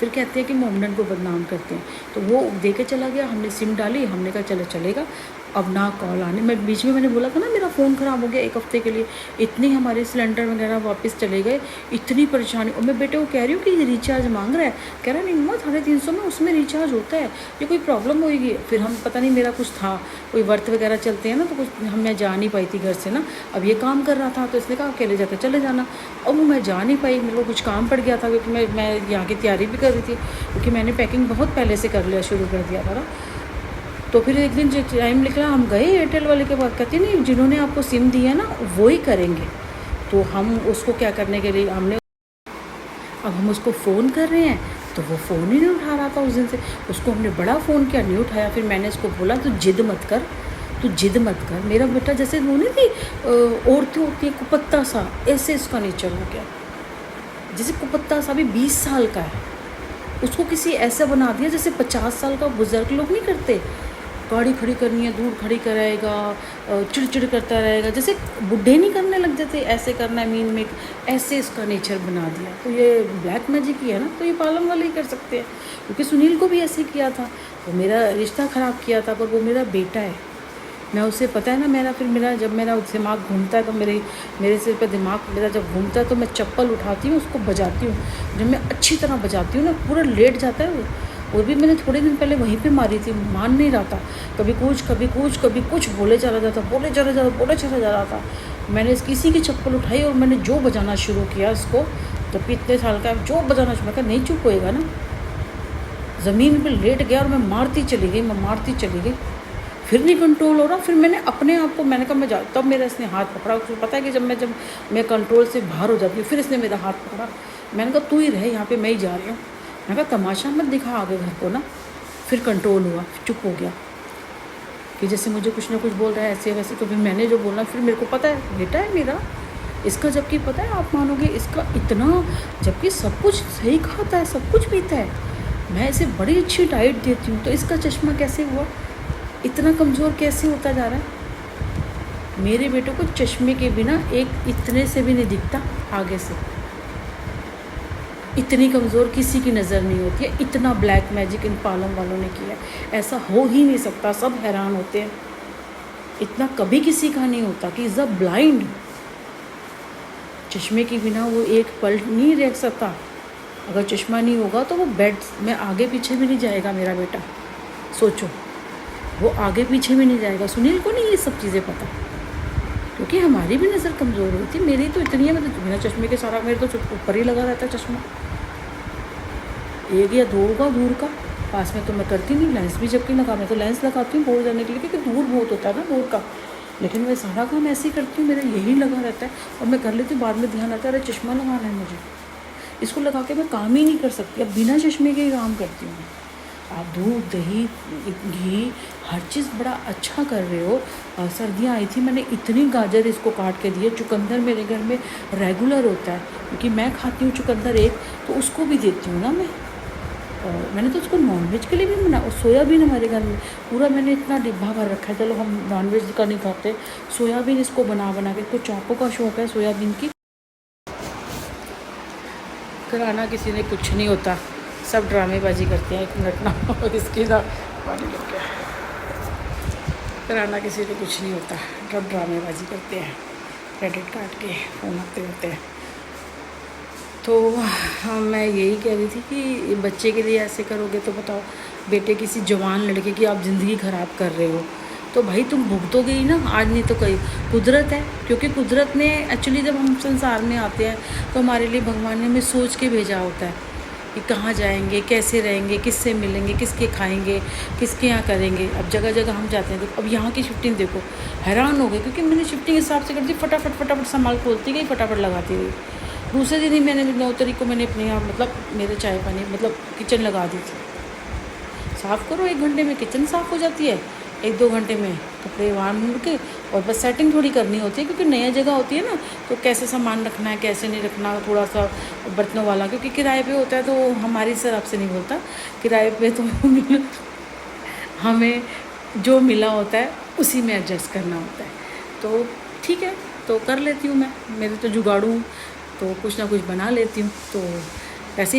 फिर कहते हैं कि मोमडन को बदनाम करते हैं। तो वो दे के चला गया, हमने सिम डाली, हमने कहा चलो चलेगा। अब ना कॉल आने, मैं बीच में मैंने बोला था ना मेरा फ़ोन ख़राब हो गया 1 हफ़्ते के लिए, इतनी हमारे सिलेंडर वगैरह वापस चले गए, इतनी परेशानी। और मैं बेटे को कह रही हूँ कि ये रिचार्ज मांग रहा है, कह रहा नहीं मम्मा 350 में उसमें रिचार्ज होता है, ये कोई प्रॉब्लम होएगी। फिर हम पता नहीं मेरा कुछ था, कोई व्रत वगैरह चलते हैं ना, तो कुछ हम मैं जा नहीं पाई थी घर से ना। अब ये काम कर रहा था तो इसने कहा अकेले जाकर चले जाना। अब मैं जा नहीं पाई, मेरे को कुछ काम पड़ गया था, क्योंकि मैं यहाँ की तैयारी भी कर रही थी, क्योंकि मैंने पैकिंग बहुत पहले से कर लिया, शुरू कर दिया था ना। तो फिर एक दिन टाइम निकला, हम गए एयरटेल वाले के पास, कहते नहीं जिन्होंने आपको सिम दी है ना वो ही करेंगे। तो हम उसको क्या करने के लिए हमने, अब हम उसको फ़ोन कर रहे हैं तो वो फ़ोन ही नहीं उठा रहा था उस दिन से। उसको हमने बड़ा फ़ोन किया, नहीं उठाया। फिर मैंने उसको बोला तू जिद मत कर, तू जिद मत कर। मेरा बेटा जैसे वो नहीं थी औरतें होती है कुपत्ता सा, ऐसे इसका नेचर हो गया। जैसे कुपत्ता सा भी 20 साल का है, उसको किसी ऐसा बना दिया जैसे 50 साल का बुजुर्ग लोग नहीं करते, गाड़ी खड़ी करनी है दूर खड़ी कराएगा, चिड़चिड़ करता रहेगा, जैसे बुढ़े नहीं करने लग जाते, ऐसे करना है मीन में, ऐसे इसका नेचर बना दिया। तो ये ब्लैक मैजिक ही है ना, तो ये पालम वाले ही कर सकते हैं, क्योंकि सुनील को भी ऐसे किया था। वो मेरा रिश्ता ख़राब किया था, पर वो मेरा बेटा है, मैं उसे पता है ना मेरा। फिर मेरा जब मेरा दिमाग घूमता है तो मेरे सिर पर दिमाग मेरा जब घूमता है तो मैं चप्पल उठाती हूँ, उसको बजाती हूँ। जब मैं अच्छी तरह बजाती हूँ ना, पूरा लेट जाता है वो। और भी मैंने थोड़े दिन पहले वहीं पे मारी थी, मान नहीं रहा था, कभी कुछ बोले चला जाता, बोले चला जा रहा था। मैंने किसी की चप्पल उठाई और मैंने जो बजाना शुरू किया इसको, जब इतने साल का जो बजाना शुरू किया, नहीं चुप होएगा ना। ज़मीन पर लेट गया और मैं मारती चली गई, फिर नहीं कंट्रोल हो रहा। फिर मैंने अपने आप को, मैंने कहा मैं जा, तब मेरा इसने हाथ पकड़ा। उसको पता है कि जब मैं कंट्रोल से बाहर हो जाती हूँ, फिर इसने मेरा हाथ पकड़ा। मैंने कहा तू ही रहे यहाँ पे, मैं ही जा रही हूँ। मैंने कहा तमाशा मत दिखा आगे घर को ना। फिर कंट्रोल हुआ, चुप हो गया कि जैसे मुझे कुछ ना कुछ बोल रहा है ऐसे वैसे। तो फिर मैंने जो बोलना, फिर मेरे को पता है बेटा है मेरा, इसका जबकि पता है, आप मानोगे इसका इतना, जबकि सब कुछ सही खाता है, सब कुछ पीता है, मैं इसे बड़ी अच्छी डाइट देती हूँ, तो इसका चश्मा कैसे हुआ, इतना कमज़ोर कैसे होता जा रहा है। मेरे बेटे को चश्मे के बिना एक इतने से भी नहीं दिखता आगे से, इतनी कमज़ोर किसी की नज़र नहीं होती है। इतना ब्लैक मैजिक इन पालम वालों ने किया है, ऐसा हो ही नहीं सकता। सब हैरान होते हैं, इतना कभी किसी का नहीं होता कि इज़ अ ब्लाइंड। चश्मे के बिना वो एक पल नहीं रह सकता। अगर चश्मा नहीं होगा तो वो बेड में आगे पीछे भी नहीं जाएगा मेरा बेटा, सोचो, वो आगे पीछे भी नहीं जाएगा। सुनील को नहीं ये सब चीज़ें पता, क्योंकि हमारी भी नज़र कमज़ोर हुई थी। मेरी तो इतनी है, मैं तो बिना चश्मे के सारा, मेरे तो ऊपर ही लगा रहता है चश्मा, एक या दो का दूर का, पास में तो मैं करती नहीं। लेंस भी जबकि लगा, मैं तो लेंस लगाती हूँ बोर जाने के लिए, क्योंकि दूर बहुत होता है ना दूर का। लेकिन मैं सारा काम ऐसे ही करती हूँ, मेरा यही लगा रहता है। और मैं कर लेती हूँ, बाद में ध्यान आता है अरे चश्मा लगाना है मुझे, इसको लगा के मैं काम ही नहीं कर सकती। अब बिना चश्मे के ही काम करती हूँ। आप दूध दही घी हर चीज़ बड़ा अच्छा कर रहे हो। सर्दियाँ आई थी, मैंने इतनी गाजर इसको काट के दिए। चुकंदर मेरे घर में रेगुलर होता है, क्योंकि मैं खाती हूँ चुकंदर एक, तो उसको भी देती हूँ ना मैं। मैंने तो उसको नॉनवेज के लिए भी बना। और सोयाबीन हमारे घर में पूरा मैंने इतना डिब्बा भर रखा है। चलो हम नॉनवेज का नहीं खाते, सोयाबीन इसको बना के, इसको चापों का शौक़ है सोयाबीन की। कराना किसी ने कुछ नहीं होता, सब ड्रामेबाजी करते हैं। एक मिनट ना, और इसकी ना पानी लग गया। कराना किसी ने कुछ नहीं होता, सब ड्रामेबाजी करते हैं, क्रेडिट कार्ड के फ़ोन आते होते हैं। तो मैं यही कह रही थी कि बच्चे के लिए ऐसे करोगे तो बताओ, बेटे किसी जवान लड़के की आप ज़िंदगी ख़राब कर रहे हो, तो भाई तुम भुगतोगे ही ना, आज नहीं तो कहीं। कुदरत है, क्योंकि कुदरत ने एक्चुअली जब हम संसार में आते हैं तो हमारे लिए भगवान ने हमें सोच के भेजा होता है कि कहाँ जाएंगे, कैसे रहेंगे, किससे मिलेंगे, किसके खाएंगे, किसके यहाँ करेंगे। अब जगह जगह हम जाते हैं, देखो अब यहाँ की शिफ्टिंग देखो, हैरान हो गए, क्योंकि मैंने शिफ्टिंग हिसाब से कर दी, फटाफट सामान खोलती गई, फटाफट लगाती गई। दूसरे दिन ही मैंने 9 तारीख को मैंने अपने यहाँ मतलब मेरे चाय पानी मतलब किचन लगा दी थी। साफ़ करो, 1 घंटे में किचन साफ़ हो जाती है, 1-2 घंटे में कपड़े वहाँ ढूंढ के, और बस सेटिंग थोड़ी करनी होती है, क्योंकि नया जगह होती है ना, तो कैसे सामान रखना है कैसे नहीं रखना, थोड़ा सा बर्तनों वाला, क्योंकि किराए पे होता है तो हमारी सर आपसे नहीं बोलता, किराए पे तो हमें जो मिला होता है उसी में एडजस्ट करना होता है। तो ठीक है, तो कर लेती हूँ मैं, मेरे तो जुगाड़ू, तो कुछ ना कुछ बना लेती हूँ। तो